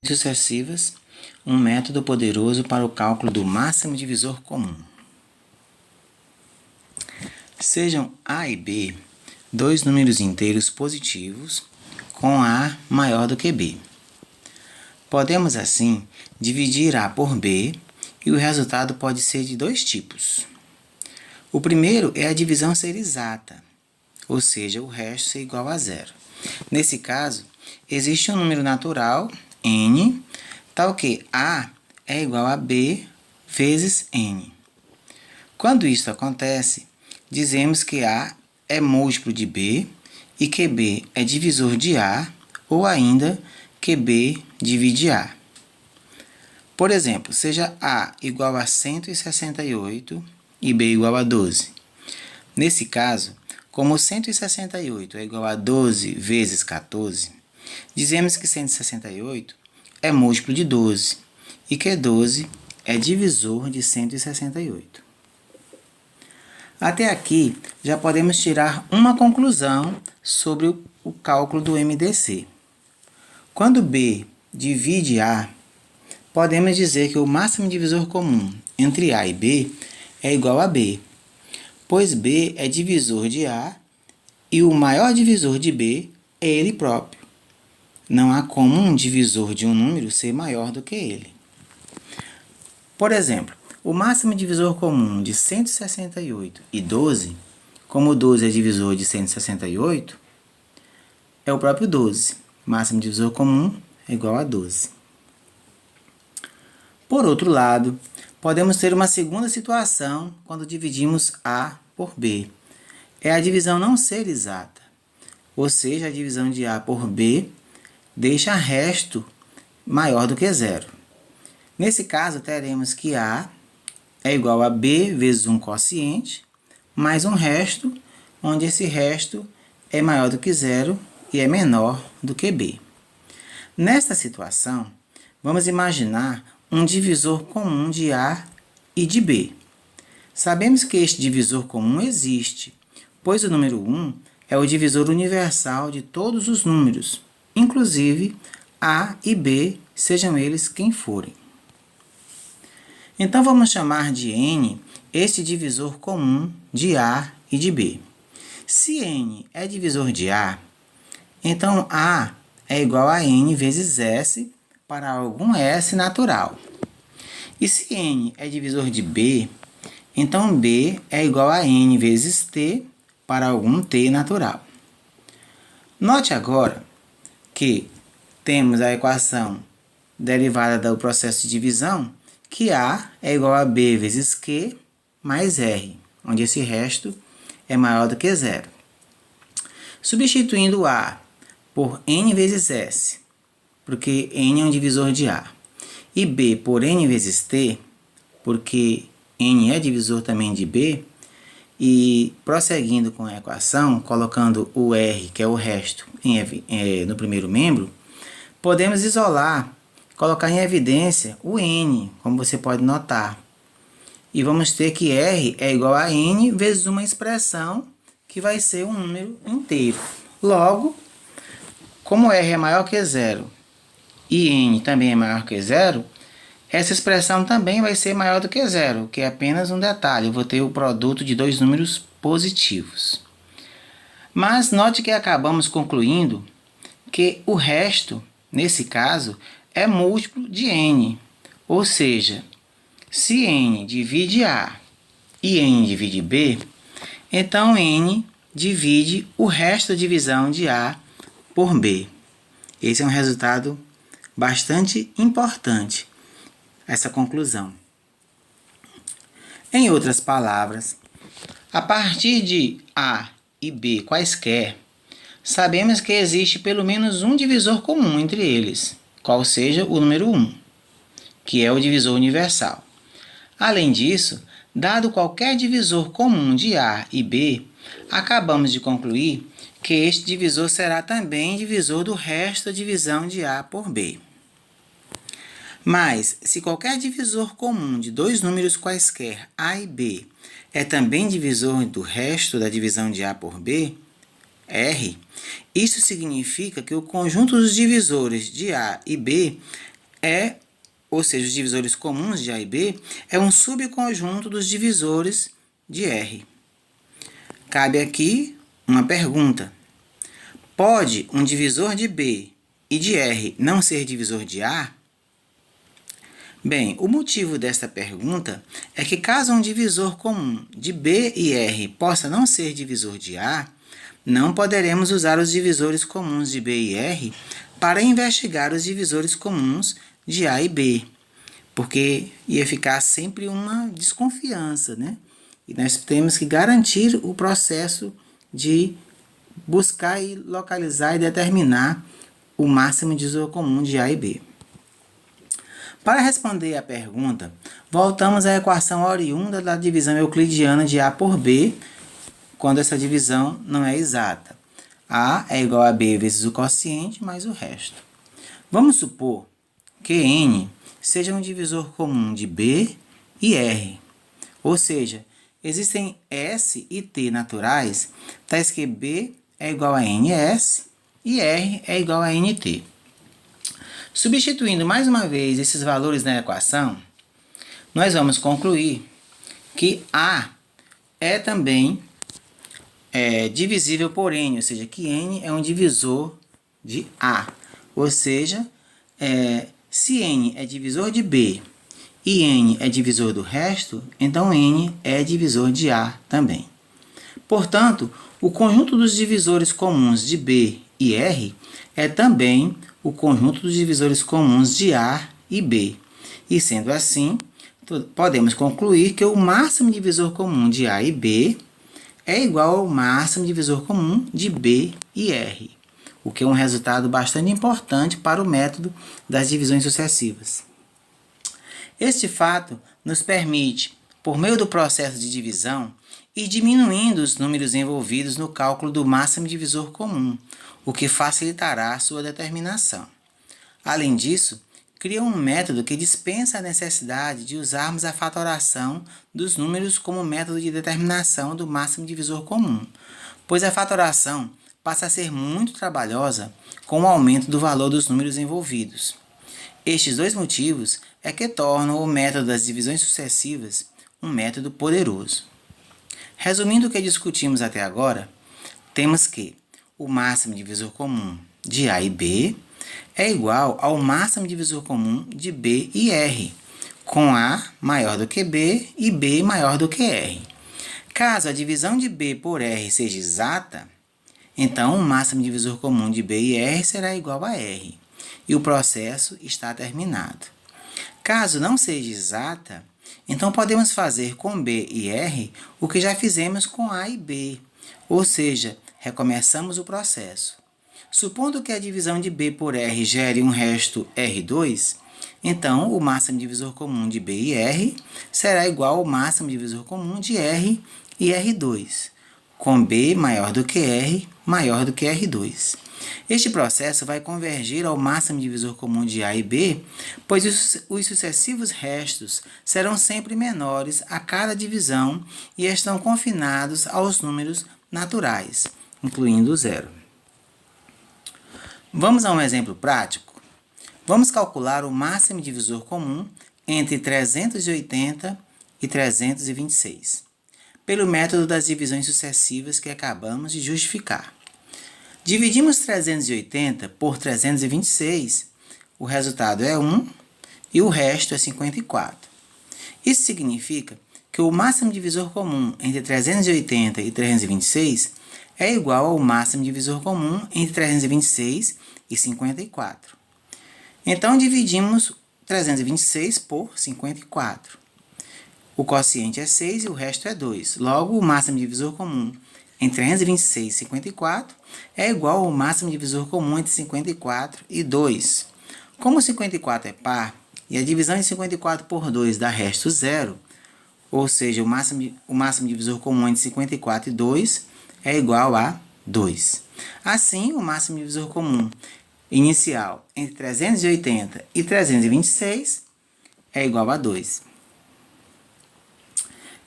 Sucessivas, um método poderoso para o cálculo do máximo divisor comum. Sejam A e B dois números inteiros positivos com A maior do que B. Podemos, assim, dividir A por B e o resultado pode ser de dois tipos. O primeiro é a divisão ser exata, ou seja, o resto ser igual a zero. Nesse caso, existe um número natural, n, tal que A é igual a B vezes n. Quando isso acontece, dizemos que A é múltiplo de B e que B é divisor de A, ou ainda que B divide A. Por exemplo, seja A igual a 168 e B igual a 12. Nesse caso, como 168 é igual a 12 vezes 14, dizemos que 168 é múltiplo de 12 e que 12 é divisor de 168. Até aqui, já podemos tirar uma conclusão sobre o cálculo do MDC. Quando B divide A, podemos dizer que o máximo divisor comum entre A e B é igual a B, pois B é divisor de A e o maior divisor de B é ele próprio. Não há como um divisor de um número ser maior do que ele. Por exemplo, o máximo divisor comum de 168 e 12, como 12 é divisor de 168, é o próprio 12. Máximo divisor comum é igual a 12. Por outro lado, podemos ter uma segunda situação quando dividimos A por B. É a divisão não ser exata, ou seja, a divisão de A por B deixa resto maior do que zero. Nesse caso, teremos que A é igual a B vezes um quociente, mais um resto, onde esse resto é maior do que zero e é menor do que B. Nesta situação, vamos imaginar um divisor comum de A e de B. Sabemos que este divisor comum existe, pois o número 1 é o divisor universal de todos os números, inclusive A e B, sejam eles quem forem. Então, vamos chamar de n este divisor comum de A e de B. Se n é divisor de A, então A é igual a n vezes S para algum S natural. E se n é divisor de B, então B é igual a n vezes T para algum T natural. Note agora que temos a equação derivada do processo de divisão, que A é igual a B vezes Q mais R, onde esse resto é maior do que zero. Substituindo A por N vezes S, porque N é um divisor de A, e B por N vezes T, porque N é divisor também de B, e prosseguindo com a equação, colocando o R, que é o resto, no primeiro membro, podemos isolar, colocar em evidência o n, como você pode notar. E vamos ter que R é igual a n vezes uma expressão que vai ser um número inteiro. Logo, como R é maior que zero e n também é maior que zero, essa expressão também vai ser maior do que zero, que é apenas um detalhe. Eu vou ter o produto de dois números positivos. Mas note que acabamos concluindo que o resto, nesse caso, é múltiplo de n, ou seja, se n divide A e n divide B, então n divide o resto da divisão de A por B. Esse é um resultado bastante importante, essa conclusão. Em outras palavras, a partir de A e B quaisquer, sabemos que existe pelo menos um divisor comum entre eles, qual seja o número 1, que é o divisor universal. Além disso, dado qualquer divisor comum de A e B, acabamos de concluir que este divisor será também divisor do resto da divisão de A por B. Mas, se qualquer divisor comum de dois números quaisquer, A e B, é também divisor do resto da divisão de A por B, R, isso significa que o conjunto dos divisores de A e B ou seja, os divisores comuns de A e B, é um subconjunto dos divisores de R. Cabe aqui uma pergunta. Pode um divisor de B e de R não ser divisor de A? Bem, o motivo desta pergunta é que caso um divisor comum de B e R possa não ser divisor de A, não poderemos usar os divisores comuns de B e R para investigar os divisores comuns de A e B, porque ia ficar sempre uma desconfiança, né? E nós temos que garantir o processo de buscar e localizar e determinar o máximo divisor comum de A e B. Para responder à pergunta, voltamos à equação oriunda da divisão euclidiana de A por B, quando essa divisão não é exata. A é igual a B vezes o quociente mais o resto. Vamos supor que N seja um divisor comum de B e R. Ou seja, existem S e T naturais, tais que B é igual a NS e R é igual a NT. Substituindo mais uma vez esses valores na equação, nós vamos concluir que A é também divisível por N, ou seja, que N é um divisor de A. Ou seja, se N é divisor de B e N é divisor do resto, então N é divisor de A também. Portanto, o conjunto dos divisores comuns de B e R é também o conjunto dos divisores comuns de A e B. E sendo assim, podemos concluir que o máximo divisor comum de A e B é igual ao máximo divisor comum de B e R, o que é um resultado bastante importante para o método das divisões sucessivas. Este fato nos permite, por meio do processo de divisão, ir diminuindo os números envolvidos no cálculo do máximo divisor comum, o que facilitará sua determinação. Além disso, cria um método que dispensa a necessidade de usarmos a fatoração dos números como método de determinação do máximo divisor comum, pois a fatoração passa a ser muito trabalhosa com o aumento do valor dos números envolvidos. Estes dois motivos é que tornam o método das divisões sucessivas um método poderoso. Resumindo o que discutimos até agora, temos que o máximo divisor comum de A e B é igual ao máximo divisor comum de B e R, com A maior do que B e B maior do que R. Caso a divisão de B por R seja exata, então o máximo divisor comum de B e R será igual a R, e o processo está terminado. Caso não seja exata, então podemos fazer com B e R o que já fizemos com A e B, ou seja, recomeçamos o processo. Supondo que a divisão de B por R gere um resto R2, então o máximo divisor comum de B e R será igual ao máximo divisor comum de R e R2, com B maior do que R maior do que R2. Este processo vai convergir ao máximo divisor comum de A e B, pois os sucessivos restos serão sempre menores a cada divisão e estão confinados aos números naturais, incluindo o zero. Vamos a um exemplo prático? Vamos calcular o máximo divisor comum entre 380 e 326, pelo método das divisões sucessivas que acabamos de justificar. Dividimos 380 por 326, o resultado é 1 e o resto é 54. Isso significa que o máximo divisor comum entre 380 e 326 é igual ao máximo divisor comum entre 326 e 54. Então, dividimos 326 por 54. O quociente é 6 e o resto é 2. Logo, o máximo divisor comum entre 326 e 54 é igual ao máximo divisor comum entre 54 e 2. Como 54 é par e a divisão de 54 por 2 dá resto zero, ou seja, o máximo divisor comum entre 54 e 2 é igual a 2. Assim, o máximo divisor comum inicial entre 380 e 326 é igual a 2.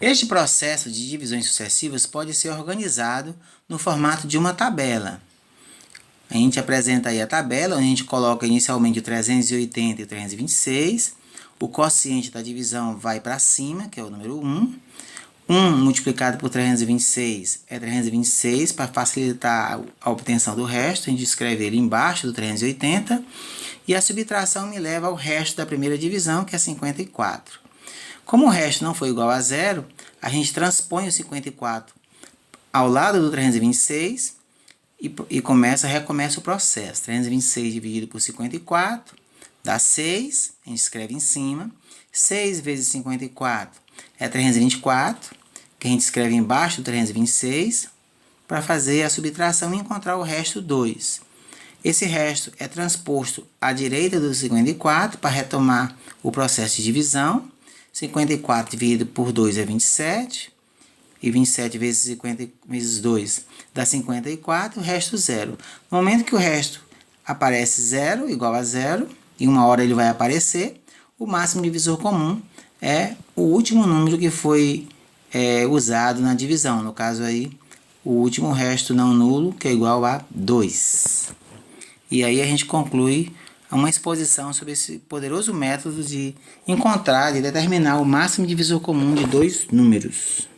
Este processo de divisões sucessivas pode ser organizado no formato de uma tabela. A gente apresenta aí a tabela, onde a gente coloca inicialmente o 380 e o 326. O quociente da divisão vai para cima, que é o número 1. 1 multiplicado por 326 é 326, para facilitar a obtenção do resto, a gente escreve ele embaixo do 380. E a subtração me leva ao resto da primeira divisão, que é 54. Como o resto não foi igual a zero, a gente transpõe o 54 ao lado do 326 e recomeça o processo. 326 dividido por 54 dá 6, a gente escreve em cima. 6 vezes 54 é 324, que a gente escreve embaixo do 326, para fazer a subtração e encontrar o resto 2. Esse resto é transposto à direita do 54 para retomar o processo de divisão. 54 dividido por 2 é 27. E 27 vezes 2 dá 54, o resto 0. No momento que o resto aparece 0, igual a 0, e uma hora ele vai aparecer, o máximo divisor comum é o último número que foi usado na divisão. No caso aí, o último resto não nulo, que é igual a 2. E aí a gente conclui uma exposição sobre esse poderoso método de encontrar e determinar o máximo divisor comum de dois números.